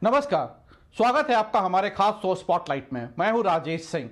नमस्कार, स्वागत है आपका हमारे खास शो स्पॉटलाइट में। मैं हूं राजेश सिंह।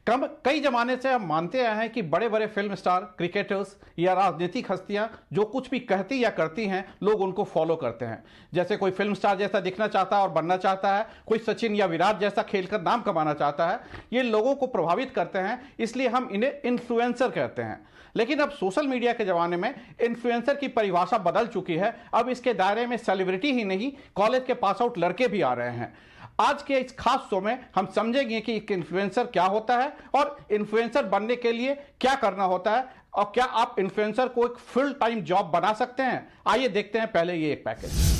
कई जमाने से हम मानते आए हैं कि बड़े बड़े फिल्म स्टार, क्रिकेटर्स या राजनीतिक हस्तियां जो कुछ भी कहती या करती हैं, लोग उनको फॉलो करते हैं। जैसे कोई फिल्म स्टार जैसा दिखना चाहता है और बनना चाहता है, कोई सचिन या विराट जैसा खेलकर नाम कमाना चाहता है। ये लोगों को प्रभावित करते हैं, इसलिए हम इन्हें इन्फ्लुएंसर कहते हैं। लेकिन अब सोशल मीडिया के जमाने में इन्फ्लुएंसर की परिभाषा बदल चुकी है। अब इसके दायरे में सेलिब्रिटी ही नहीं, कॉलेज के पास आउट लड़के भी आ रहे हैं। आज के इस खास शो में हम समझेंगे कि एक इन्फ्लुएंसर क्या होता है और इन्फ्लुएंसर बनने के लिए क्या करना होता है, और क्या आप इन्फ्लुएंसर को एक फुल टाइम जॉब बना सकते हैं। आइए देखते हैं पहले ये एक पैकेज।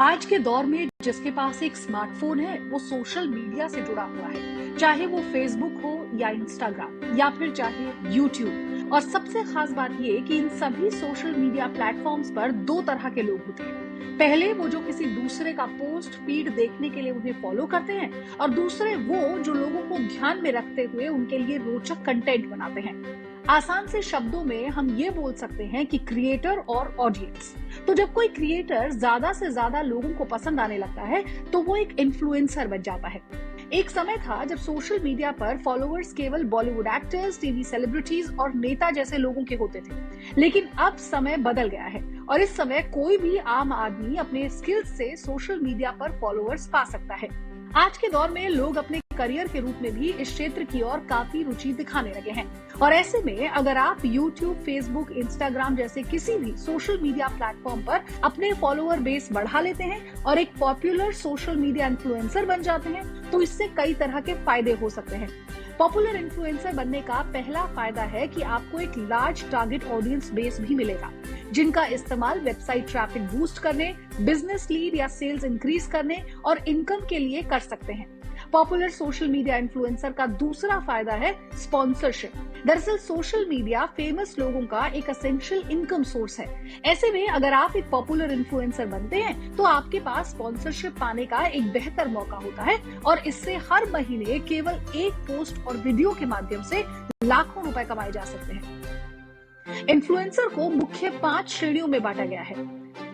आज के दौर में जिसके पास एक स्मार्टफोन है वो सोशल मीडिया से जुड़ा हुआ है, चाहे वो फेसबुक हो या इंस्टाग्राम या फिर चाहे यूट्यूब। और सबसे खास बात ये कि इन सभी सोशल मीडिया प्लेटफॉर्म्स पर दो तरह के लोग होते हैं। पहले वो जो किसी दूसरे का पोस्ट फीड देखने के लिए उन्हें फॉलो करते हैं, और दूसरे वो जो लोगों को ध्यान में रखते हुए उनके लिए रोचक कंटेंट बनाते हैं। आसान से शब्दों में हम ये बोल सकते हैं कि क्रिएटर और ऑडियंस। तो जब कोई क्रिएटर ज्यादा से ज्यादा लोगों को पसंद आने लगता है तो वो एक इन्फ्लुएंसर बन जाता है। एक समय था जब सोशल मीडिया पर फॉलोअर्स केवल बॉलीवुड एक्टर्स, टीवी सेलिब्रिटीज और नेता जैसे लोगों के होते थे। लेकिन अब समय बदल गया है और इस समय कोई भी आम आदमी अपने स्किल्स से सोशल मीडिया पर फॉलोअर्स पा सकता है। आज के दौर में लोग अपने करियर के रूप में भी इस क्षेत्र की ओर काफी रुचि दिखाने लगे हैं। और ऐसे में अगर आप YouTube, Facebook, Instagram जैसे किसी भी सोशल मीडिया प्लेटफॉर्म पर अपने फॉलोअर बेस बढ़ा लेते हैं और एक पॉपुलर सोशल मीडिया इन्फ्लुएंसर बन जाते हैं तो इससे कई तरह के फायदे हो सकते हैं। पॉपुलर इन्फ्लुएंसर बनने का पहला फायदा है कि आपको एक लार्ज टारगेट ऑडियंस बेस भी मिलेगा, जिनका इस्तेमाल वेबसाइट ट्रैफिक बूस्ट करने, बिजनेस लीड या सेल्स इंक्रीज करने और इनकम के लिए कर सकते हैं। पॉपुलर सोशल मीडिया इन्फ्लुएंसर का दूसरा फायदा है स्पॉन्सरशिप। दरअसल सोशल मीडिया फेमस लोगों का एक एसेंशियल इनकम सोर्स है। ऐसे में अगर आप एक पॉपुलर इन्फ्लुएंसर बनते हैं तो आपके पास स्पॉन्सरशिप पाने का एक बेहतर मौका होता है, और इससे हर महीने केवल एक पोस्ट और वीडियो के माध्यम से लाखों रुपए कमाए जा सकते हैं। इन्फ्लुएंसर को मुख्य 5 श्रेणियों में बांटा गया है।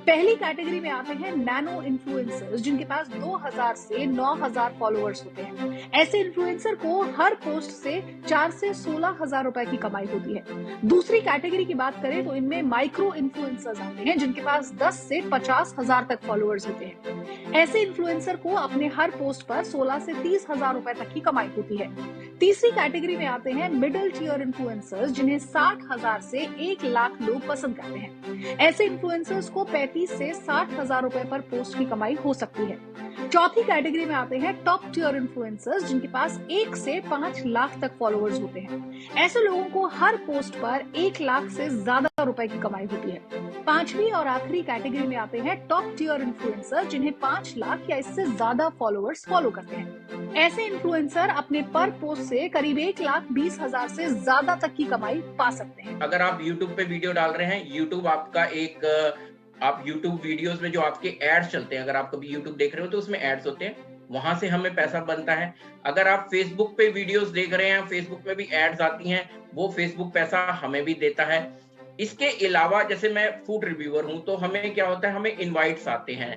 पहली कैटेगरी में आते हैं नैनो इन्फ्लुएंसर्स, जिनके पास 2000 से 9000 फॉलोअर्स होते हैं। ऐसे इन्फ्लुएंसर को हर पोस्ट से 4 से 16,000 रुपए की कमाई होती है। दूसरी कैटेगरी की बात करें तो इनमें माइक्रो इन्फ्लुएंसर्स आते हैं, जिनके पास 10 से 50,000 तक फॉलोअर्स होते हैं। ऐसे इन्फ्लुएंसर को अपने हर पोस्ट पर 16 से 30,000 रुपए तक की कमाई होती है। तीसरी कैटेगरी में आते हैं मिडिल टियर इन्फ्लुएंसर्स, जिन्हें 60,000 से 1 लाख लोग पसंद करते हैं। ऐसे इन्फ्लुएंसर्स को 35 से 60,000 रुपए पर पोस्ट की कमाई हो सकती है। चौथी कैटेगरी में आते हैं टॉप टियर इन्फ्लुएंसर्स, जिनके पास 1 से 5 लाख तक फॉलोअर्स होते हैं। ऐसे लोगों को हर पोस्ट पर 1 लाख से ज्यादा रुपए की कमाई होती है। पांचवी और आखिरी कैटेगरी में आते हैं टॉप टियर इन्फ्लुएंसर, जिन्हें 5 लाख या इससे ज्यादा फॉलोअर्स फॉलो करते हैं। ऐसे इन्फ्लुएंसर अपने पर पोस्ट से करीब 1,20,000 से ज्यादा तक की कमाई पा सकते हैं। अगर आप YouTube पे वीडियो डाल रहे हैं, YouTube आपका आप YouTube वीडियोस में जो आपके एड्स चलते हैं, अगर आप कभी YouTube देख रहे हो तो उसमें एड्स होते हैं, वहां से हमें पैसा बनता है। अगर आप Facebook पे वीडियोस देख रहे हैं, Facebook में भी एड्स आती हैं, वो Facebook पैसा हमें भी देता है। इसके अलावा जैसे मैं फूड रिव्यूअर हूं, तो हमें क्या होता है, हमें इनवाइट्स आते हैं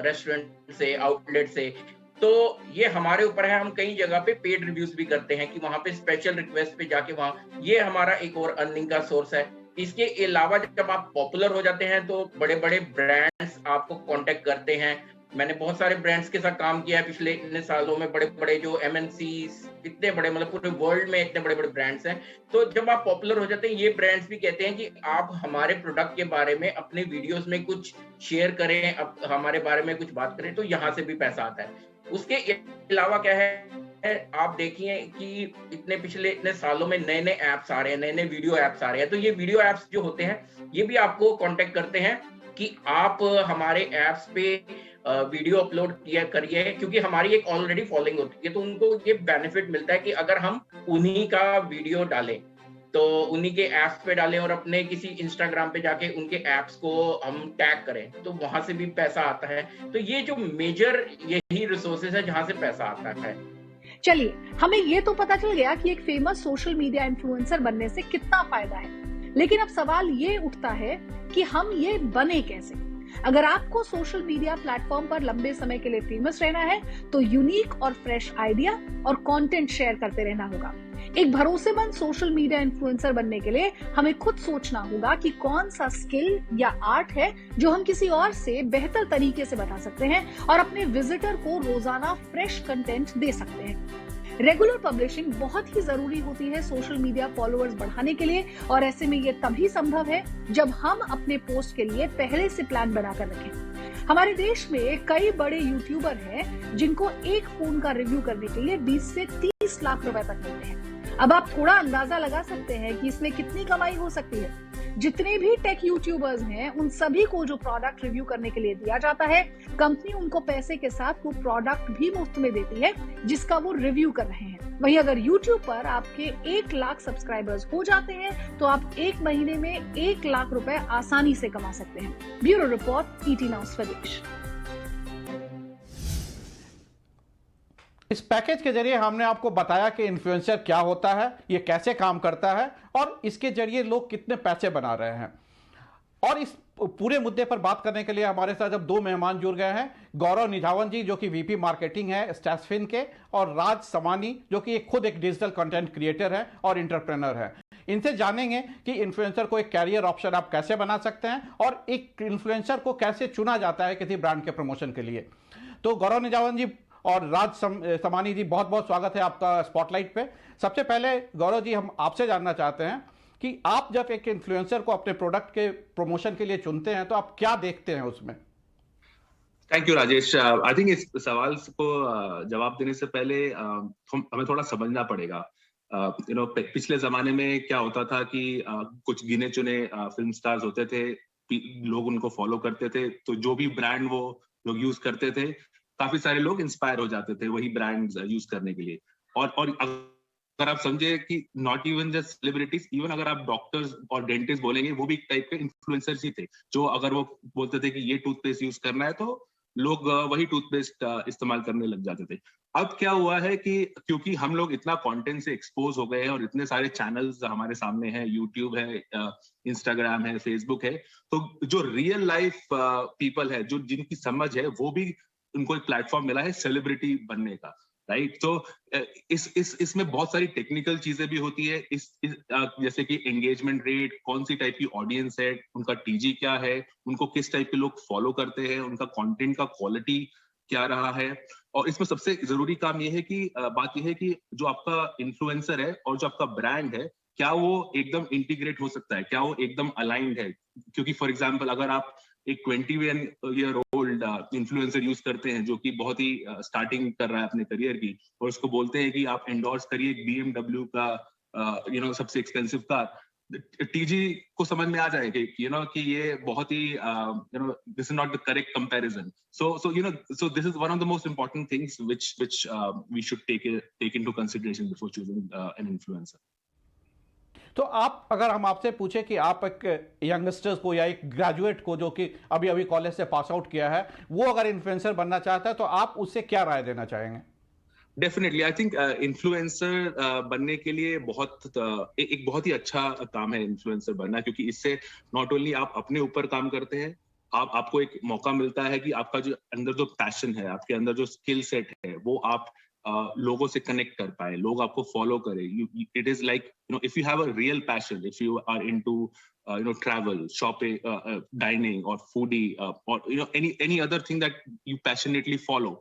रेस्टोरेंट से, आउटलेट से। तो ये हमारे ऊपर है, हम कई जगह पे पेड रिव्यूज भी करते हैं कि वहां पे स्पेशल रिक्वेस्ट पे जाके वहां, ये हमारा एक और अर्निंग का सोर्स है। इसके अलावा जब आप पॉपुलर हो जाते हैं तो बड़े बड़े ब्रांड्स आपको कांटेक्ट करते हैं। मैंने बहुत सारे ब्रांड्स के साथ काम किया है पिछले इतने सालों में। बड़े बड़े जो MNCs, इतने बड़े, मतलब पूरे वर्ल्ड में इतने बड़े बड़े ब्रांड्स हैं। तो जब आप पॉपुलर हो जाते हैं, ये ब्रांड्स भी कहते हैं कि आप हमारे प्रोडक्ट के बारे में अपने वीडियोस में कुछ शेयर करें, हमारे बारे में कुछ बात करें, तो यहाँ से भी पैसा आता है। उसके अलावा क्या है, आप देखिए कि पिछले इतने सालों में नए नए ऐप्स आ रहे हैं, नए नए वीडियो ऐप्स आ रहे हैं। तो ये वीडियो ऐप्स जो होते हैं, ये भी आपको कांटेक्ट करते हैं कि आप हमारे ऐप्स पे वीडियो अपलोड किया करिए, क्योंकि हमारी एक ऑलरेडी फॉलोइंग होती है। तो उनको ये बेनिफिट मिलता है कि अगर हम उन्हीं का वीडियो डालें, तो उन्हीं के ऐप्स पे डालें और अपने किसी इंस्टाग्राम पे जाके उनके ऐप्स को हम टैग करें, तो वहां से भी पैसा आता है। तो ये जो मेजर यही रिसोर्सेज है जहां से पैसा आता है। चलिए, हमें ये तो पता चल गया कि एक फेमस सोशल मीडिया इन्फ्लुएंसर बनने से कितना फायदा है, लेकिन अब सवाल ये उठता है कि हम ये बने कैसे। अगर आपको सोशल मीडिया प्लेटफॉर्म पर लंबे समय के लिए फेमस रहना है तो यूनिक और फ्रेश आइडिया और कंटेंट शेयर करते रहना होगा। एक भरोसेमंद सोशल मीडिया इन्फ्लुएंसर बनने के लिए हमें खुद सोचना होगा कि कौन सा स्किल या आर्ट है जो हम किसी और से बेहतर तरीके से बता सकते हैं और अपने विजिटर को रोजाना फ्रेश कंटेंट दे सकते हैं। रेगुलर पब्लिशिंग बहुत ही जरूरी होती है सोशल मीडिया फॉलोअर्स बढ़ाने के लिए, और ऐसे में ये तभी संभव है जब हम अपने पोस्ट के लिए पहले से प्लान बनाकर रखें। हमारे देश में कई बड़े यूट्यूबर हैं जिनको एक फोन का रिव्यू करने के लिए 20 से 30 लाख रुपए तक मिलते हैं। अब आप थोड़ा अंदाजा लगा सकते हैं कि इसमें कितनी कमाई हो सकती है। जितने भी टेक यूट्यूबर्स हैं उन सभी को जो प्रोडक्ट रिव्यू करने के लिए दिया जाता है, कंपनी उनको पैसे के साथ वो प्रोडक्ट भी मुफ्त में देती है जिसका वो रिव्यू कर रहे हैं। वहीं अगर यूट्यूब पर आपके 1 लाख सब्सक्राइबर्स हो जाते हैं तो आप एक महीने में 1 लाख रुपए आसानी से कमा सकते हैं। ब्यूरो रिपोर्ट, ईटी न्यूज़ स्वदेश। इस पैकेज के जरिए हमने आपको बताया कि इन्फ्लुएंसर क्या होता है, ये कैसे काम करता है और इसके जरिए लोग कितने पैसे बना रहे हैं। और इस पूरे मुद्दे पर बात करने के लिए हमारे साथ अब 2 मेहमान जुड़ गए हैं। गौरव निझावन जी जो कि वीपी मार्केटिंग है स्टैसफिन के, और राज समानी जो कि खुद एक डिजिटल कंटेंट क्रिएटर है और एंटरप्रेन्योर है। इनसे जानेंगे कि इन्फ्लुएंसर को एक कैरियर ऑप्शन आप कैसे बना सकते हैं और एक इन्फ्लुएंसर को कैसे चुना जाता है किसी ब्रांड के प्रमोशन के लिए। तो गौरव निझावन जी और राज समानी जी, बहुत बहुत स्वागत है आपका स्पॉटलाइट पे। सबसे पहले गौरव जी, हम आपसे जानना चाहते हैं कि आप जब एक इन्फ्लुएंसर को अपने प्रोडक्ट के प्रमोशन के लिए चुनते हैं तो आप क्या देखते हैं उसमें? Thank you Rajesh. I think इस सवाल को जवाब देने से पहले हमें थोड़ा समझना पड़ेगा। पिछले जमाने में क्या होता था कि कुछ गिने चुने फिल्म स्टार्स होते थे, लोग उनको फॉलो करते थे, तो जो भी ब्रांड वो लोग यूज करते थे, काफी सारे लोग इंस्पायर हो जाते थे वही ब्रांड्स यूज करने के लिए। और अगर आप समझे कि not even just celebrities, even अगर आप डॉक्टर्स और डेंटिस्ट बोलेंगे, वो भी एक टाइप के इन्फ्लुएंसर्स ही थे, जो अगर वो बोलते थे कि ये टूथपेस्ट यूज करना है तो लोग वही टूथपेस्ट इस्तेमाल करने लग जाते थे। अब क्या हुआ है कि क्योंकि हम लोग इतना कंटेंट से एक्सपोज हो गए हैं और इतने सारे चैनल्स हमारे सामने हैं, यूट्यूब है, इंस्टाग्राम है, फेसबुक है, तो जो रियल लाइफ पीपल है, जो जिनकी समझ है, वो भी उनको एक प्लेटफॉर्म मिला है सेलिब्रिटी बनने का, राइट। तो इसमें बहुत सारी टेक्निकल चीजें भी होती है, जैसे कि एंगेजमेंट रेट, कौन सी टाइप की ऑडियंस है, उनका टीजी क्या है, उनको किस टाइप के लोग फॉलो करते हैं, उनका कंटेंट का क्वालिटी क्या रहा है। और इसमें सबसे जरूरी काम ये है कि बात ये है कि जो आपका इन्फ्लुएंसर है और जो आपका ब्रांड है, क्या वो एकदम इंटीग्रेट हो सकता है, क्या वो एकदम अलाइंड है। क्योंकि फॉर एग्जाम्पल अगर आप एक 21-year-old इन्फ्लुएंसर यूज करते हैं जो कि बहुत ही स्टार्टिंग कर रहा है अपने करियर की, और उसको बोलते हैं कि आप एंडोर्स करिए BMW का सबसे एक्सपेंसिव कार, टीजी को समझ में आ जाए कि कि ये बहुत ही this is not the correct comparison. So this is one of the most important things which we should take into consideration before choosing an influencer. तो आप, अगर हम आपसे पूछे कि आप एक यंगस्टर्स को या एक ग्रेजुएट को जो कि अभी अभी कॉलेज से पास आउट किया है, वो अगर इन्फ्लुएंसर बनना चाहता है तो आप उससे क्या राय देना चाहेंगे? डेफिनेटली आई थिंक इन्फ्लुएंसर बनने के लिए एक बहुत ही अच्छा काम है इन्फ्लुएंसर बनना, क्योंकि इससे नॉट ओनली आप अपने ऊपर काम करते हैं, आपको एक मौका मिलता है कि आपका जो अंदर जो पैशन है, आपके अंदर जो स्किल सेट है, वो आप लोगों से कनेक्ट कर पाए, लोग आपको फॉलो करें। It is like if you have a real passion, if you are into travel, shopping, dining, or foodie, or any other thing that you passionately follow,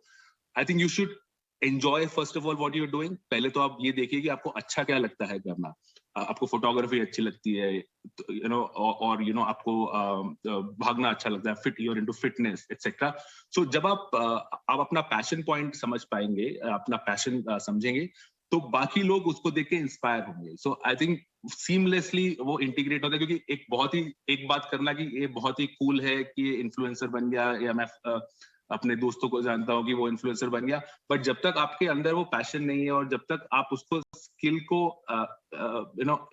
I think you should enjoy first of all what you're doing. पहले तो आप ये देखिए कि आपको अच्छा क्या लगता है करना। आपको फोटोग्राफी अच्छी लगती है, और आपको भागना अच्छा लगता है, fit, you're into fitness, etc. So जब आप अपना पैशन पॉइंट समझ पाएंगे, अपना पैशन समझेंगे, तो बाकी लोग उसको देख के इंस्पायर होंगे। सो आई थिंक सीमलेसली वो इंटीग्रेट होता है, क्योंकि एक बात करना कि ये बहुत ही कूल है कि ये इन्फ्लुएंसर बन गया, या मैं अपने दोस्तों को जानता हूँ कि वो इन्फ्लुएंसर बन गया, बट जब तक आपके अंदर वो पैशन नहीं है और जब तक आप उसको स्किल को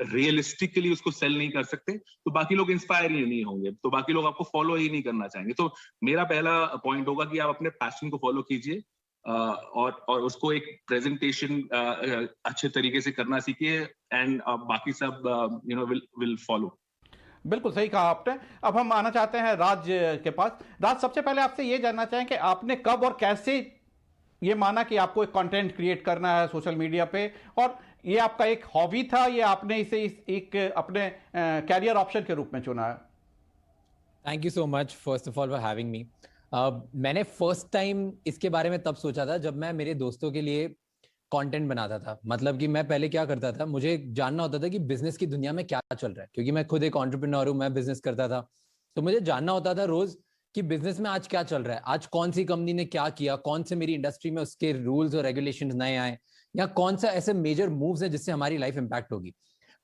रियलिस्टिकली उसको सेल नहीं कर सकते, तो बाकी लोग इंस्पायर ही नहीं होंगे, तो बाकी लोग आपको फॉलो ही नहीं करना चाहेंगे। तो मेरा पहला पॉइंट होगा कि आप अपने पैशन को फॉलो कीजिए, और उसको एक प्रेजेंटेशन अच्छे तरीके से करना सीखिए, एंड बाकी सब विल फॉलो। बिल्कुल सही कहा आपने। अब हम आना चाहते हैं राज के पास। राज, सबसे पहले आपसे ये जानना चाहें कि आपने कब और कैसे ये माना कि आपको एक कंटेंट क्रिएट करना है सोशल मीडिया पे, और ये आपका एक हॉबी था या आपने इसे एक अपने कैरियर ऑप्शन के रूप में चुना है? Thank you so much first of all for having me. मैंने फर्स्ट टाइम इसके बारे में तब सोचा था जब मैं मेरे दोस्तों के लिए कंटेंट बनाता था। मतलब कि मैं पहले क्या करता था, मुझे जानना होता था कि बिजनेस की दुनिया में क्या चल रहा है, क्योंकि मैं खुद एक एंटरप्रेन्योर हूं, मैं बिजनेस करता था। तो मुझे जानना होता था रोज कि बिजनेस में आज क्या चल रहा है, आज कौन सी कंपनी ने क्या किया, कौन से मेरी इंडस्ट्री में उसके रूल्स और रेगुलेशंस नए आए, या कौन सा ऐसे मेजर मूव्स है जिससे हमारी लाइफ इंपैक्ट होगी।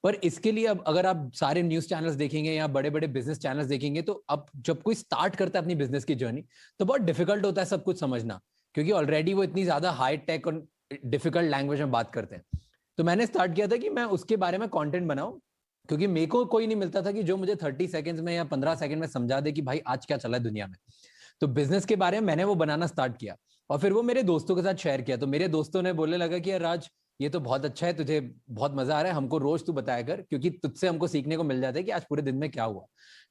पर इसके लिए अब अगर आप सारे न्यूज चैनल्स देखेंगे या बड़े बड़े बिजनेस चैनल्स देखेंगे, तो अब जब कोई स्टार्ट करता है अपनी बिजनेस की जर्नी, तो बहुत डिफिकल्ट होता है सब कुछ समझना, क्योंकि ऑलरेडी वो इतनी ज्यादा हाई टेक और डिफिकल्ट लैंग्वेज में बात करते हैं। तो मैंने स्टार्ट किया था कि मैं उसके बारे में कंटेंट बनाऊं, क्योंकि मेरे को कोई नहीं मिलता था कि जो मुझे 30 सेकंड्स में या 15 सेकंड में समझा दे कि भाई आज क्या चला है दुनिया में। तो बिजनेस के बारे में मैंने वो बनाना स्टार्ट किया और फिर वो मेरे दोस्तों के साथ शेयर किया। तो मेरे दोस्तों ने बोलने लगा कि यार राज, ये तो बहुत अच्छा है, तुझे बहुत मजा आ रहा है, हमको रोज तू बताया कर, क्योंकि तुझसे हमको सीखने को मिल जाता है कि आज पूरे दिन में क्या हुआ।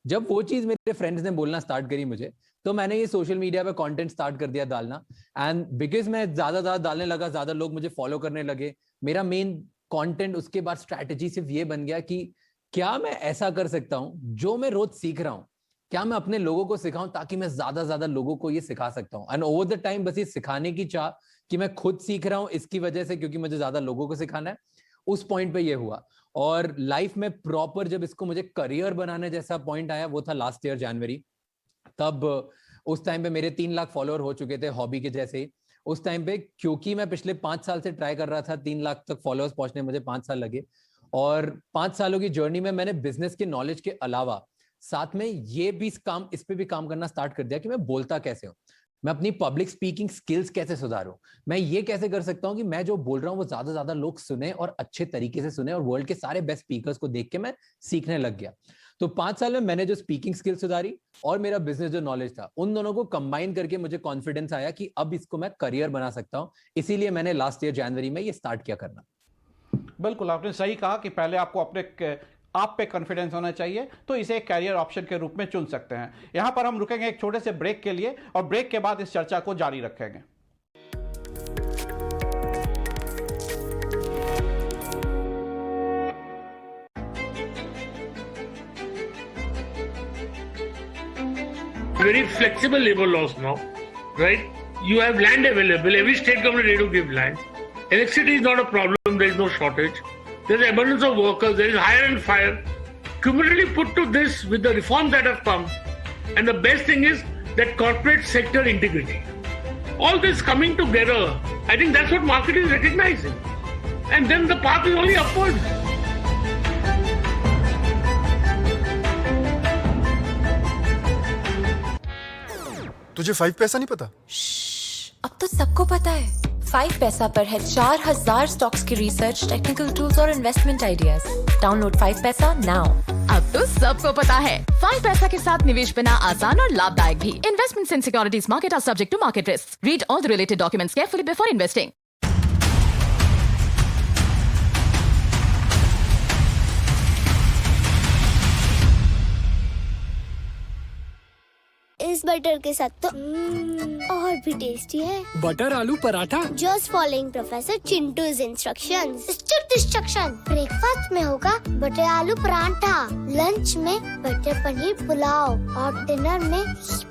जब वो चीज मेरे फ्रेंड्स ने बोलना स्टार्ट करी मुझे, तो मैंने ये सोशल मीडिया पे कंटेंट स्टार्ट कर दिया डालना। एंड बिकॉज मैं ज्यादा डालने लगा, ज्यादा लोग मुझे फॉलो करने लगे, मेरा मेन कंटेंट उसके बाद स्ट्रैटेजी सिर्फ ये बन गया कि क्या मैं ऐसा कर सकता हूं जो मैं रोज सीख रहा हूं, क्या मैं अपने लोगों को सिखाऊं ताकि मैं ज्यादा लोगों को ये सिखा सकता हूं। एंड ओवर द टाइम बस ये सिखाने की चाह कि मैं खुद सीख रहा हूं इसकी वजह से, क्योंकि मुझे ज्यादा लोगों को सिखाना है, उस पॉइंट पे ये हुआ। और लाइफ में प्रॉपर जब इसको मुझे करियर बनाने जैसा पॉइंट आया, वो था लास्ट ईयर जनवरी। तब उस टाइम पे मेरे 3 लाख फॉलोअर हो चुके थे हॉबी के जैसे ही। उस टाइम पे क्योंकि मैं पिछले 5 साल से ट्राई कर रहा था, 3 लाख तक फॉलोअर्स पहुंचने मुझे 5 साल लगे। और 5 सालों की जर्नी में मैंने बिजनेस के नॉलेज के अलावा साथ में ये भी काम, इस पे भी काम करना स्टार्ट कर दिया कि मैं बोलता कैसे हूं, मैं अपनी पब्लिक स्पीकिंग स्किल्स कैसे सुधारूं, मैं ये कैसे कर सकता हूं कि मैं जो बोल रहा हूं वो ज्यादा लोग सुने और अच्छे तरीके से सुने, और वर्ल्ड के सारे बेस्ट स्पीकर्स को देख के मैं सीखने लग गया। तो 5 साल में मैंने जो स्पीकिंग स्किल सुधारी और मेरा बिजनेस जो नॉलेज था, उन दोनों को कंबाइन करके मुझे कॉन्फिडेंस आया कि अब इसको मैं करियर बना सकता हूं। इसीलिए मैंने लास्ट ईयर जनवरी में ये स्टार्ट किया करना। बिल्कुल, आपने सही कहा कि पहले आपको अपने आप पे कॉन्फिडेंस होना चाहिए, तो इसे एक कैरियर ऑप्शन के रूप में चुन सकते हैं। यहां पर हम रुकेंगे एक छोटे से ब्रेक के लिए, और ब्रेक के बाद इस चर्चा को जारी रखेंगे। Very flexible labor laws now, right? You have land available. Every state government ready to give land. Electricity is not a problem. There is no shortage. There is abundance of workers. There is hire and fire. Cumulatively put to this with the reforms that have come, and the best thing is that corporate sector integrity. All this coming together, I think that's what market is recognizing. And then the path is only upward. तुझे 5 पैसा नहीं पता? अब तो सबको पता है। 5 पैसा पर है 4000 स्टॉक्स की रिसर्च, टेक्निकल टूल्स और इन्वेस्टमेंट आइडियाज। डाउनलोड 5 पैसा नाउ। अब तो सबको पता है 5 पैसा के साथ निवेश बिना आसान और लाभदायक भी। Investments in securities market are subject to market risk. Read all the related documents carefully before investing. इस बटर के साथ तो और भी टेस्टी है। Butter aloo paratha. Just following professor Chintu's instructions. Strict instruction. Breakfast में होगा बटर आलू पराठा, लंच में बटर पनीर पुलाव और डिनर में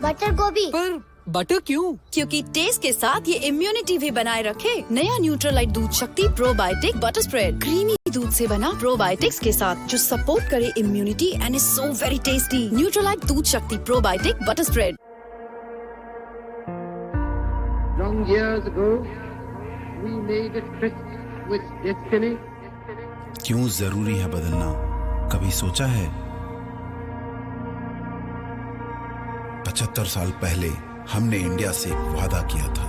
बटर गोभी। पर बटर क्यों? क्योंकि टेस्ट के साथ ये इम्यूनिटी भी बनाए रखे। नया न्यूट्रालाइट दूध शक्ति प्रोबायोटिक बटर स्प्रेड, क्रीमी दूध से बना प्रोबायोटिक्स के साथ जो सपोर्ट करे immunity and is so very tasty. Nutralite दूध शक्ति probiotic butter spread. Long years ago, we made a tryst with destiny. क्यों जरूरी है बदलना, कभी सोचा है? 75 साल पहले हमने इंडिया से एक वादा किया था,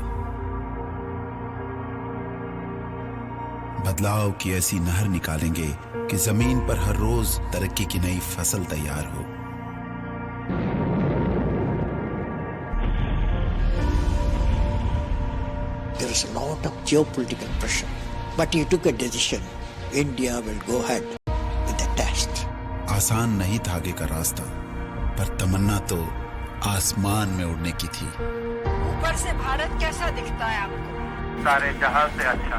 बदलाव की ऐसी नहर निकालेंगे कि जमीन पर हर रोज तरक्की की नई फसल तैयार हो। There is a lot of geopolitical pressure, but you took a decision. India will go ahead with the test. आसान नहीं था आगे का रास्ता, पर तमन्ना तो आसमान में उड़ने की थी। ऊपर से भारत कैसा दिखता है आपको? सारे जहां से अच्छा।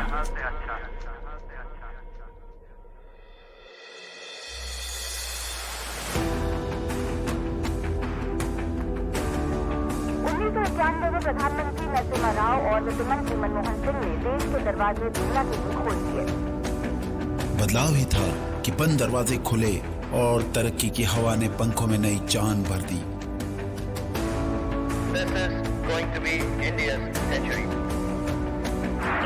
में प्रधानमंत्री नरसिम्हा राव और वित्तमंत्री मनमोहन सिंह ने देश के दरवाजे दुनिया के लिए खोल दिए। बदलाव ही था कि बंद दरवाजे खुले और तरक्की की हवा ने पंखों में नई जान भर दी। This is going to be India's century.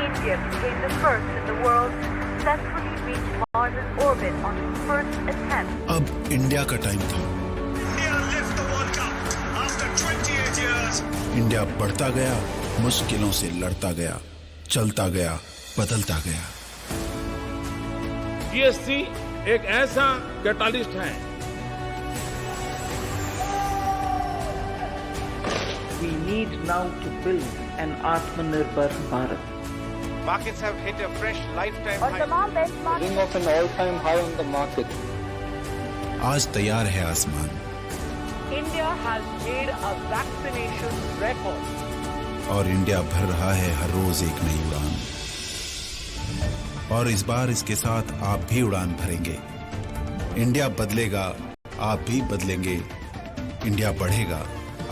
India became the first in the world to successfully reach Mars' orbit on its first attempt. अब इंडिया का टाइम था। India lifts the World Cup after 28 years. India बढ़ता गया, मुश्किलों से लड़ता गया, चलता गया, बदलता गया। जीएसटी एक ऐसा कैटालिस्ट है। We need now to build an Atmanirbhar Bharat. Markets have hit a fresh lifetime और तमाम benchmark Ring of an all-time high on the market. आज तैयार है आसमान, India has made a vaccination record. और इंडिया भर रहा है हर रोज एक नई उड़ान। और इस बार इसके साथ आप भी उड़ान भरेंगे। इंडिया बदलेगा, आप भी बदलेंगे। इंडिया बढ़ेगा,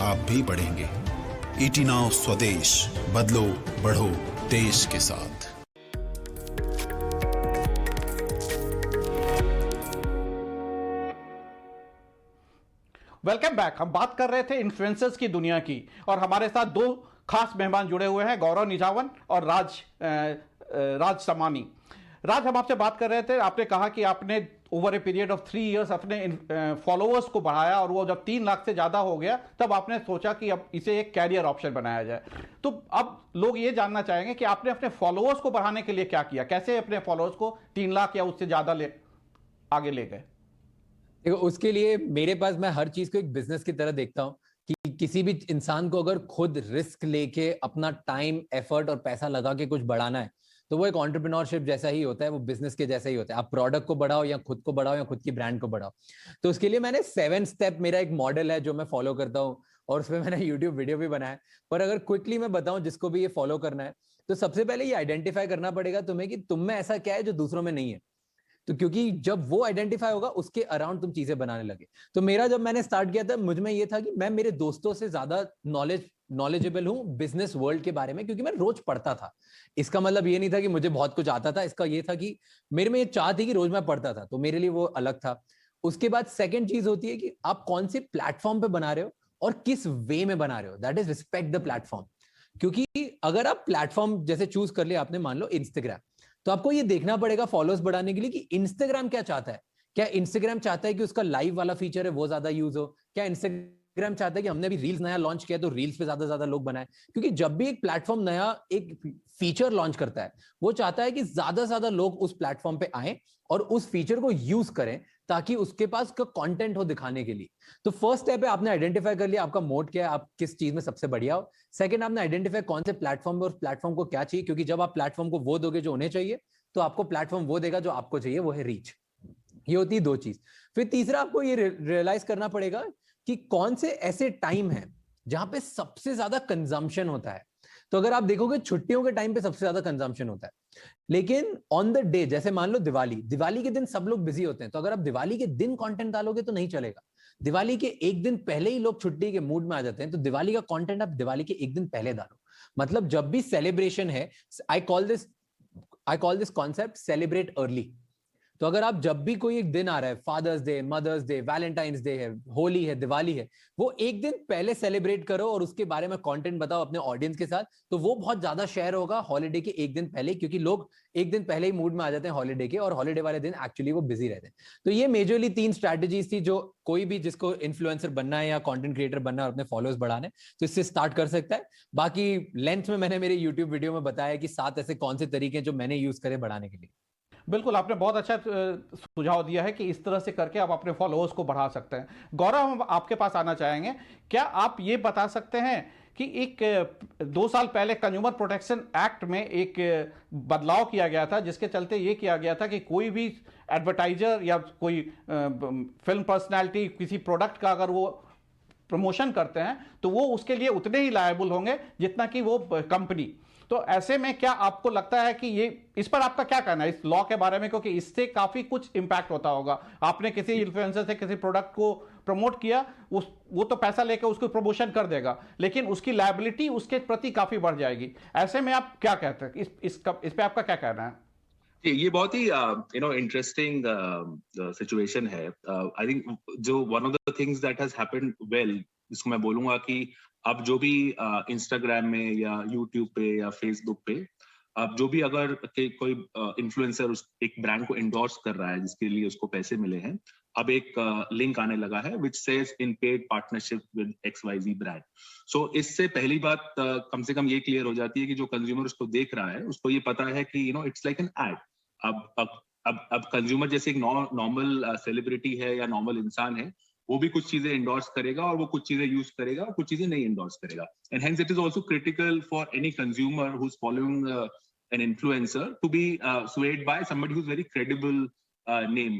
आप भी बढ़ेंगे। ईटी नाउ स्वदेश, बदलो बढ़ो देश के साथ। Welcome back. हम बात कर रहे थे इन्फ्लुएंसर्स की दुनिया की, और हमारे साथ दो खास मेहमान जुड़े हुए हैं, गौरव निजावन और राज समानी। राज, हम आपसे बात कर रहे थे, आपने कहा कि आपने over a period of 3 years अपने फॉलोअर्स को बढ़ाया, और वो जब 3 लाख से ज़्यादा हो गया तब आपने सोचा कि अब इसे एक कैरियर ऑप्शन बनाया जाए। तो अब लोग ये जानना चाहेंगे कि आपने अपने फॉलोअर्स को बढ़ाने के लिए क्या किया, कैसे अपने फॉलोअर्स को 3 लाख या उससे ज़्यादा आगे ले गए? देखो, उसके लिए मेरे पास, मैं हर चीज को एक बिजनेस की तरह देखता हूँ कि किसी भी इंसान को अगर खुद रिस्क लेके अपना टाइम, एफर्ट और पैसा लगा के कुछ बढ़ाना है तो वो एक एंटरप्रेन्योरशिप जैसा ही होता है, वो बिजनेस के जैसा ही होता है। आप प्रोडक्ट को बढ़ाओ या खुद को बढ़ाओ या खुद की ब्रांड को बढ़ाओ। तो उसके लिए मैंने 7 स्टेप, मेरा एक मॉडल है जो मैं फॉलो करता हूँ, और उसमें मैंने यूट्यूब वीडियो भी बनाया। पर अगर क्विकली मैं बताऊं जिसको भी ये फॉलो करना है, तो सबसे पहले ये आइडेंटिफाई करना पड़ेगा तुम्हें कि तुम में ऐसा क्या है जो दूसरों में नहीं है। तो क्योंकि जब वो आइडेंटिफाई होगा उसके अराउंड तुम चीजें बनाने लगे। तो मेरा, जब मैंने स्टार्ट किया था, मुझ में ये था कि मैं मेरे दोस्तों से ज्यादा नॉलेजेबल हूँ बिजनेस वर्ल्ड के बारे में, क्योंकि मैं रोज पढ़ता था। इसका मतलब ये नहीं था कि मुझे बहुत कुछ आता था, इसका ये था कि मेरे में ये चाह थी कि रोज मैं पढ़ता था, तो मेरे लिए वो अलग था। उसके बाद सेकंड चीज होती है कि आप कौन से प्लेटफॉर्म पे बना रहे हो और किस वे में बना रहे हो, that is respect the platform. क्योंकि अगर आप प्लेटफॉर्म जैसे चूज कर लिया आपने, मान लो इंस्टाग्राम, तो आपको ये देखना पड़ेगा फॉलोअर्स बढ़ाने के लिए कि इंस्टाग्राम क्या चाहता है। क्या इंस्टाग्राम चाहता है कि उसका लाइव वाला फीचर है वो ज्यादा यूज हो? क्या इंस्टाग्राम चाहता है कि हमने भी रील्स नया लॉन्च किया तो रील्स पे ज्यादा लोग बनाए? क्योंकि जब भी एक प्लेटफॉर्म नया एक फीचर लॉन्च करता है, वो चाहता है कि ज्यादा से ज्यादा लोग उस प्लेटफॉर्म पे आए और उस फीचर को यूज करें, ताकि उसके पास का कंटेंट हो दिखाने के लिए। तो फर्स्ट स्टेप है, आपने आइडेंटिफाई कर लिया आपका मोड क्या है, आप किस चीज में सबसे बढ़िया हो। सेकंड, आपने आइडेंटिफाई कौन से प्लेटफॉर्म पे और प्लेटफॉर्म को क्या चाहिए, क्योंकि जब आप प्लेटफॉर्म को वो दोगे जो उन्हें चाहिए, तो आपको प्लेटफॉर्म वो देगा जो आपको चाहिए, वो है रीच। ये होती है 2 चीज। फिर तीसरा, आपको ये रियलाइज करना पड़ेगा कि कौन से ऐसे टाइम है जहां पे सबसे ज्यादा कंजम्पशन होता है। तो अगर आप देखोगे, छुट्टियों के टाइम पे सबसे ज्यादा कंजम्पशन होता है, लेकिन ऑन द डे, जैसे मान लो दिवाली के दिन सब लोग बिजी होते हैं, तो अगर आप दिवाली के दिन कंटेंट डालोगे तो नहीं चलेगा। दिवाली के एक दिन पहले ही लोग छुट्टी के मूड में आ जाते हैं, तो दिवाली का कंटेंट आप दिवाली के एक दिन पहले डालो। मतलब जब भी सेलिब्रेशन है, I call this concept celebrate early. तो अगर आप जब भी कोई एक दिन आ रहा है, Father's Day, Mother's Day, Valentine's Day है, होली है, दिवाली है, वो एक दिन पहले सेलिब्रेट करो और उसके बारे में कंटेंट बताओ अपने ऑडियंस के साथ, तो वो बहुत ज्यादा शेयर होगा हॉलीडे के एक दिन पहले, क्योंकि लोग एक दिन पहले ही मूड में आ जाते हैं हॉलीडे के, और हॉलीडे वाले दिन एक्चुअली वो बिजी रहते हैं। तो ये मेजरली 3 स्ट्रैटेजीज थी जो कोई भी जिसको इन्फ्लुएंसर बनना है या कंटेंट क्रिएटर बनना है और अपने फॉलोअर्स बढ़ाने, तो इससे स्टार्ट कर सकता है। बाकी लेंथ में मैंने मेरे यूट्यूब वीडियो में बताया कि 7 ऐसे कौन से तरीके जो मैंने यूज करे बढ़ाने के लिए। बिल्कुल, आपने बहुत अच्छा सुझाव दिया है कि इस तरह से करके आप अपने फॉलोअर्स को बढ़ा सकते हैं। गौरव, हम आपके पास आना चाहेंगे। क्या आप ये बता सकते हैं कि एक 2 साल पहले कंज्यूमर प्रोटेक्शन एक्ट में एक बदलाव किया गया था, जिसके चलते ये किया गया था कि कोई भी एडवर्टाइजर या कोई फिल्म पर्सनैलिटी किसी प्रोडक्ट का अगर वो प्रमोशन करते हैं तो वो उसके लिए उतने ही लायबल होंगे जितना कि वो कंपनी। तो ऐसे में क्या आपको लगता है कि ये, इस पर आपका क्या कहना है इस लॉ के बारे में, क्योंकि इससे काफी कुछ इंपैक्ट होता होगा। आपने किसी इन्फ्लुएंसर से किसी प्रोडक्ट को प्रमोट किया, वो तो पैसा लेकर उसको प्रमोशन कर देगा, लेकिन उसकी लायबिलिटी उसके प्रति काफी बढ़ जाएगी। ऐसे में आप क्या कहते हैं, इस पे आपका क्या कहना है? ये बहुत ही इंटरेस्टिंग सिचुएशन है। आई थिंक जो one of the things that has happened well, जिसको मैं बोलूंगा कि अब जो भी इंस्टाग्राम में या यूट्यूब पे या फेसबुक पे अब जो भी अगर कोई इन्फ्लुएंसर एक ब्रांड को एंडोर्स कर रहा है जिसके लिए उसको पैसे मिले हैं, अब एक लिंक आने लगा है which says in paid partnership with XYZ brand. So इससे पहली बात कम से कम ये क्लियर हो जाती है कि जो कंज्यूमर उसको देख रहा है उसको ये पता है कि इट्स लाइक एन एड। अब कंज्यूमर जैसे एक नॉर्मल सेलिब्रिटी है या नॉर्मल इंसान है, वो भी कुछ चीजें इंडोर्स करेगा और वो कुछ चीजें यूज करेगा और कुछ चीजें नहीं इंडोर्स करेगा। And hence it is also critical for any consumer who is following an influencer to be swayed by somebody who's very credible name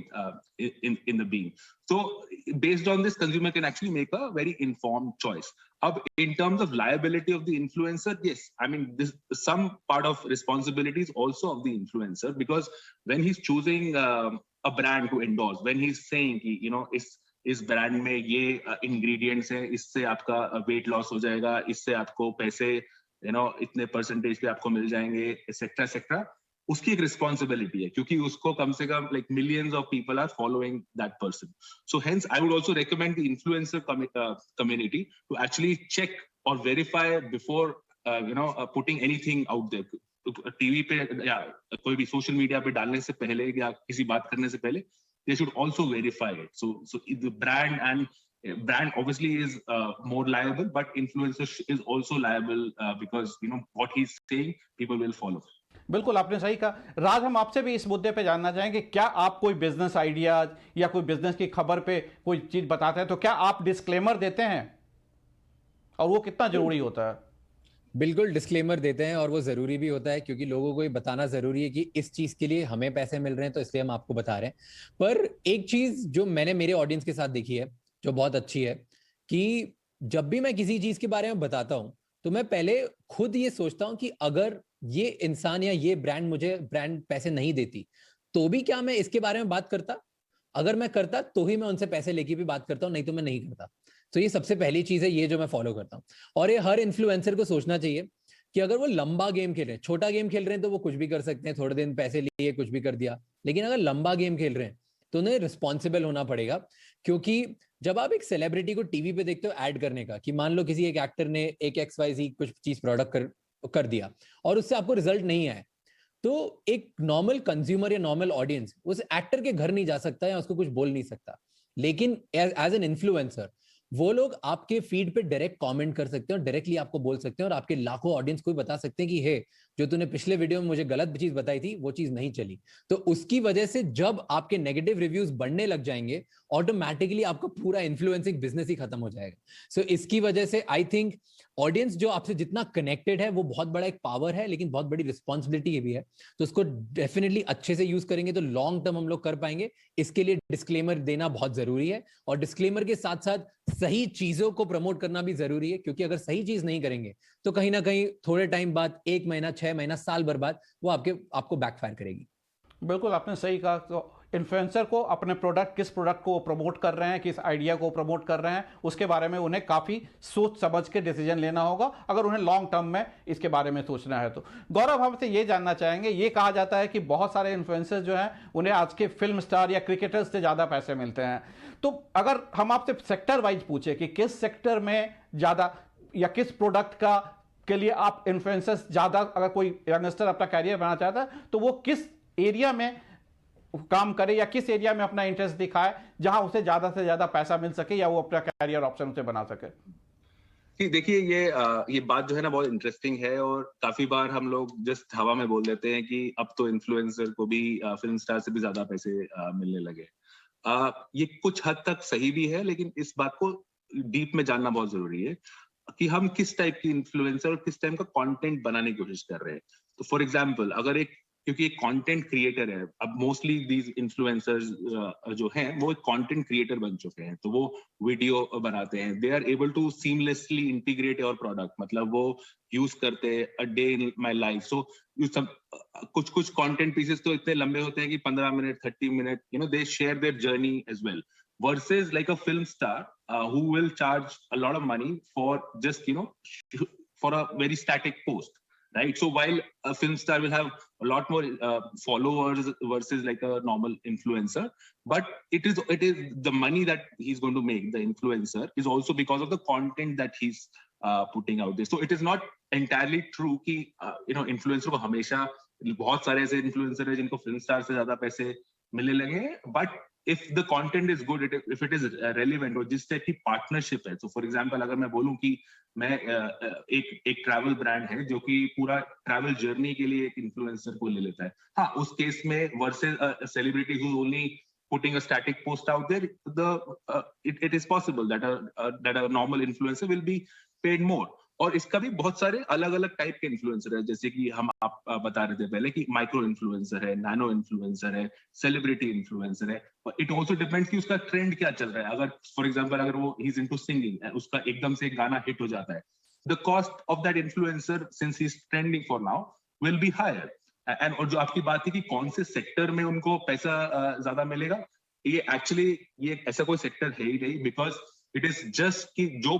in the being. So based on this, consumer can actually make a very informed choice. In terms of liability of the influencer, yes, I mean some part of responsibility is also of the influencer, because when he's choosing a brand to endorse, when he's saying इस brand में ये ingredients हैं, इससे आपका weight loss हो जाएगा, इससे आपको पैसे इतने परसेंटेज पे आपको मिल जाएंगे, एक्सेट्रा एक्सेट्रा, उसकी एक रिस्पॉन्सिबिलिटी है, क्योंकि उसको कम से कम like millions of people are following that person. So hence I would also recommend the influencer community to actually check और verify before putting anything out there. TV पे या कोई भी सोशल मीडिया पे डालने से पहले या किसी बात करने से पहले they should also verify it. So the brand obviously is more liable, but influencer is also liable because what he's saying people will follow. बिल्कुल आपने सही कहा। राज, हम आपसे भी इस मुद्दे पे जानना चाहेंगे, क्या आप कोई बिजनेस आइडिया या कोई बिजनेस की खबर पे कोई चीज बताते हैं तो क्या आप डिस्क्लेमर देते हैं, और वो कितना जरूरी होता है? बिल्कुल डिस्क्लेमर देते हैं, और वो जरूरी भी होता है, क्योंकि लोगों को ये बताना जरूरी है कि इस चीज के लिए हमें पैसे मिल रहे हैं तो इसलिए हम आपको बता रहे हैं। पर एक चीज जो मैंने मेरे ऑडियंस के साथ देखी है जो बहुत अच्छी है, कि जब भी मैं किसी चीज के बारे में बताता हूं तो मैं पहले खुद ये सोचता हूं कि अगर ये इंसान या ये मुझे ब्रांड पैसे नहीं देती तो भी क्या मैं इसके बारे में बात करता? अगर मैं करता तो ही मैं उनसे पैसे लेके भी बात करता हूं, नहीं तो मैं नहीं करता। तो ये सबसे पहली चीज है, ये जो मैं फॉलो करता हूँ। और ये हर इन्फ्लुएंसर को सोचना चाहिए कि अगर वो लंबा गेम खेल रहे हैं, छोटा गेम खेल रहे हैं तो वो कुछ भी कर सकते हैं, थोड़े दिन पैसे लिए कुछ भी कर दिया, लेकिन अगर लंबा गेम खेल रहे हैं तो उन्हें रिस्पॉन्सिबल होना पड़ेगा। क्योंकि जब आप एक सेलिब्रिटी को टीवी पे देखते हो ऐड करने का, कि मान लो किसी एक एक्टर ने एक XYZ कुछ चीज प्रोडक्ट कर दिया और उससे आपको रिजल्ट नहीं आया, तो एक नॉर्मल कंज्यूमर या नॉर्मल ऑडियंस उस एक्टर के घर नहीं जा सकता या उसको कुछ बोल नहीं सकता। लेकिन एज एन इन्फ्लुएंसर वो लोग आपके फीड पे डायरेक्ट कमेंट कर सकते हैं और डायरेक्टली आपको बोल सकते हैं और आपके लाखों ऑडियंस को भी बता सकते हैं कि हे, जो तूने पिछले वीडियो में मुझे गलत चीज बताई थी वो चीज नहीं चली। तो उसकी वजह से जब आपके नेगेटिव रिव्यूज बढ़ने लग जाएंगे, ऑटोमेटिकली आपका पूरा इन्फ्लुएंसिंग बिजनेस ही खत्म हो जाएगा। सो इसकी वजह से आई थिंक ऑडियंस जो आपसे जितना कनेक्टेड है वो बहुत बड़ा एक पावर है, लेकिन बहुत बड़ी रिस्पॉन्सिबिलिटी भी है। तो उसको डेफिनेटली अच्छे से यूज करेंगे तो लॉन्ग टर्म हम लोग कर पाएंगे। इसके लिए डिस्क्लेमर देना बहुत जरूरी है, और डिस्क्लेमर के साथ साथ सही चीजों को प्रमोट करना भी जरूरी है, क्योंकि अगर सही चीज नहीं करेंगे तो कहीं ना कहीं थोड़े टाइम बाद, 1 महीना, 6 महीना, साल भर बाद वो आपको बैकफायर करेगी। बिल्कुल आपने सही कहा। तो इन्फ्लुएंसर को अपने प्रोडक्ट, किस प्रोडक्ट को प्रमोट कर रहे हैं, किस आइडिया को प्रमोट कर रहे हैं, उसके बारे में उन्हें काफ़ी सोच समझ के डिसीजन लेना होगा, अगर उन्हें लॉन्ग टर्म में इसके बारे में सोचना है तो। गौरव, हमसे ये जानना चाहेंगे, ये कहा जाता है कि बहुत सारे इन्फ्लुएंसर्स जो हैं उन्हें आज के फिल्म स्टार या क्रिकेटर्स से ज़्यादा पैसे मिलते हैं। तो अगर हम आपसे सेक्टर वाइज पूछे कि किस सेक्टर में ज़्यादा या किस प्रोडक्ट के लिए आप इन्फ्लुएंसर्स ज़्यादा, अगर कोई यंगस्टर अपना कैरियर बनाना चाहता है तो वो किस एरिया में काम करे या किस एरिया में अपना इंटरेस्ट दिखाए जहां उसे ज्यादा से ज्यादा पैसा मिल सके या वो अपना कैरियर ऑप्शन उसे बना सके? देखिए, ये बात जो है ना बहुत इंटरेस्टिंग है, और काफी बार हम लोग जस्ट हवा में बोल देते हैं कि अब तो इन्फ्लुएंसर को भी फिल्म स्टार से भी ज्यादा पैसे मिलने लगे। ये कुछ हद तक सही भी है, लेकिन इस बात को डीप में जानना बहुत जरूरी है। कि हम किस टाइप की इन्फ्लुएंसर और किस टाइप का कंटेंट बनाने की कोशिश कर रहे हैं। तो फॉर एग्जांपल अगर क्योंकि एक कंटेंट क्रिएटर है, अब मोस्टली दीज इन्फ्लुएंसर्स जो हैं वो एक कंटेंट क्रिएटर बन चुके हैं, तो वो वीडियो बनाते हैं, they are able to seamlessly integrate your product, मतलब वो यूज करते हैं a day in my life. So कुछ कंटेंट पीसेस तो इतने लंबे होते हैं कि 15 minute 30 minute, you know, they share their journey as well, versus like a film star who will charge a lot of money for just, you know, for a very static post, right? So while a film star will have a lot more followers versus like a normal influencer, but it is the money that he's going to make, the influencer, is also because of the content that he's putting out there. So it is not entirely true कि you know, influencer को हमेशा, बहुत सारे ऐसे influencer हैं जिनको film star से ज्यादा पैसे मिलने लगे, but if the content is good, if it is relevant, और जिस टाइप की पार्टनरशिप है, तो फॉर एग्जांपल अगर मैं बोलूं कि मैं एक ट्रैवल ब्रांड है जो कि पूरा ट्रैवल जर्नी के लिए एक इन्फ्लुएंसर को ले लेता है, हाँ, उस केस में versus celebrity who only putting a static post out there, it is possible that a normal influencer will be paid more. और इसका भी बहुत सारे अलग अलग टाइप के इन्फ्लुएंसर है, जैसे कि हम आप बता रहे थे पहले कि माइक्रो इन्फ्लुएंसर है, नैनो इन्फ्लुएंसर है, सेलिब्रिटी इन्फ्लुएंसर है। इट ऑल्सो डिपेंड्स कि उसका ट्रेंड क्या चल रहा है। अगर फॉर एग्जांपल अगर वो ही इज इनटू सिंगिंग, उसका एकदम से एक गाना हिट हो जाता है, the cost of that influencer since he is trending for now will be higher. And और जो आपकी बात है कि कौन से सेक्टर में उनको पैसा ज्यादा मिलेगा, ये एक्चुअली ये ऐसा कोई सेक्टर है ही नहीं, बिकॉज इट इज जस्ट कि जो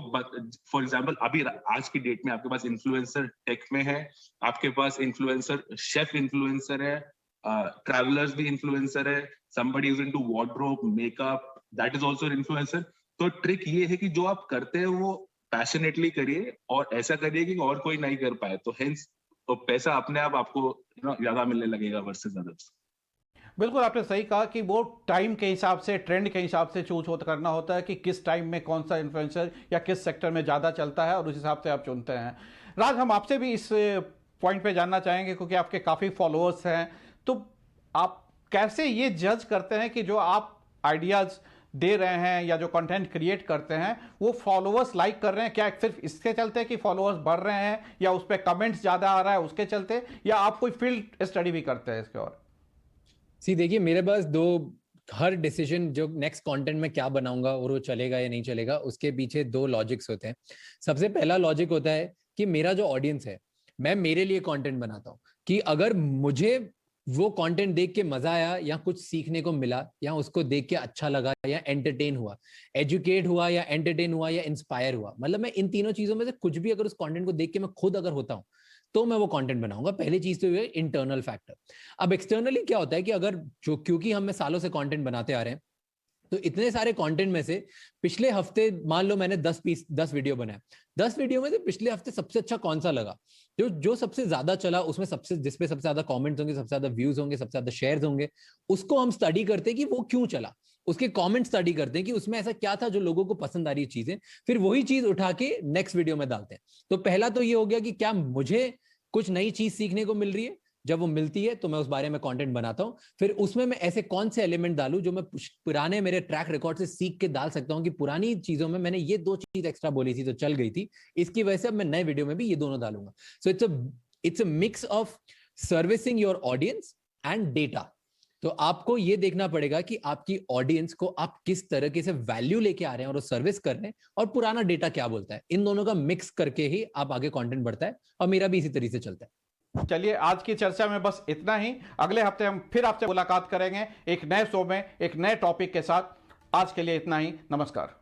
फॉर एग्जांपल अभी आज की डेट में आपके पास इन्फ्लुएंसर टेक में है, आपके पास इन्फ्लुएंसर शेफ इन्फ्लुएंसर है, ट्रैवलर्स भी इन्फ्लुएंसर है, somebody is into wardrobe, makeup, that is also an influencer। तो ट्रिक ये है कि जो आप करते हैं वो पैशनेटली करिए और ऐसा करिए कि और कोई नहीं कर पाए, तो हेंस तो पैसा अपने आप आपको ज्यादा मिलने लगेगा वर्सेस अदर्स। बिल्कुल आपने सही कहा कि वो टाइम के हिसाब से, ट्रेंड के हिसाब से चूज करना होता है कि किस टाइम में कौन सा इन्फ्लुएंसर या किस सेक्टर में ज़्यादा चलता है, और उस हिसाब से आप चुनते हैं। राज, हम आपसे भी इस पॉइंट पे जानना चाहेंगे क्योंकि आपके काफ़ी फॉलोअर्स हैं, तो आप कैसे ये जज करते हैं कि जो आप आइडियाज़ दे रहे हैं या जो कंटेंट क्रिएट करते हैं वो फॉलोअर्स लाइक कर रहे हैं? क्या सिर्फ इसके चलते कि फॉलोअर्स बढ़ रहे हैं, या उस पर कमेंट्स ज़्यादा आ रहा है उसके चलते, या आप कोई फील्ड स्टडी भी करते हैं इसके? और देखिए, मेरे पास हर डिसीजन जो नेक्स्ट कंटेंट में क्या बनाऊंगा और वो चलेगा या नहीं चलेगा, उसके पीछे 2 लॉजिक्स होते हैं। सबसे पहला लॉजिक होता है कि मेरा जो ऑडियंस है, मैं मेरे लिए कंटेंट बनाता हूँ कि अगर मुझे वो कंटेंट देख के मजा आया या कुछ सीखने को मिला या उसको देख के अच्छा लगा या एंटरटेन हुआ, एजुकेट हुआ या एंटरटेन हुआ या इंस्पायर हुआ, मतलब मैं इन तीनों चीजों में से कुछ भी अगर उस कंटेंट को देख के मैं खुद अगर होता हूं तो मैं वो कंटेंट बनाऊंगा। पहली चीज तो ये इंटरनल फैक्टर। अब एक्सटर्नली क्या होता है कि अगर क्योंकि हम सालों से कंटेंट बनाते आ रहे हैं, तो इतने सारे कंटेंट में से पिछले हफ्ते मान लो मैंने 10 वीडियो बनाए, 10 वीडियो में से पिछले हफ्ते सबसे अच्छा कौन सा लगा, जो सबसे ज्यादा चला, उसमें जिसपे सबसे ज्यादा कमेंट्स होंगे, सबसे ज्यादा व्यूज होंगे, सबसे ज्यादा शेयर्स होंगे, उसको हम स्टडी करते हैं कि वो क्यों चला, उसके कमेंट स्टडी करते हैं कि उसमें ऐसा क्या था जो लोगों को पसंद आ रही चीजें, फिर वही चीज उठा के नेक्स्ट वीडियो में डालते हैं। तो पहला तो ये हो गया कि क्या मुझे कुछ नई चीज सीखने को मिल रही है, जब वो मिलती है तो मैं उस बारे में कंटेंट बनाता हूं। फिर उसमें मैं ऐसे कौन से एलिमेंट डालूं जो मैं पुराने मेरे ट्रैक रिकॉर्ड से सीख के डाल सकता हूं कि पुरानी चीजों में मैंने ये 2 चीज एक्स्ट्रा बोली थी तो चल गई थी, इसकी वजह से अब मैं नए वीडियो में भी ये दोनों डालूंगा। So it's a mix of servicing your audience and data. तो आपको ये देखना पड़ेगा कि आपकी ऑडियंस को आप किस तरीके से वैल्यू लेके आ रहे हैं और वो सर्विस कर रहे हैं, और पुराना डेटा क्या बोलता है, इन दोनों का मिक्स करके ही आप आगे कंटेंट बढ़ता है, और मेरा भी इसी तरीके से चलता है। चलिए, आज की चर्चा में बस इतना ही। अगले हफ्ते हम फिर आपसे मुलाकात करेंगे एक नए शो में, एक नए टॉपिक के साथ। आज के लिए इतना ही। नमस्कार।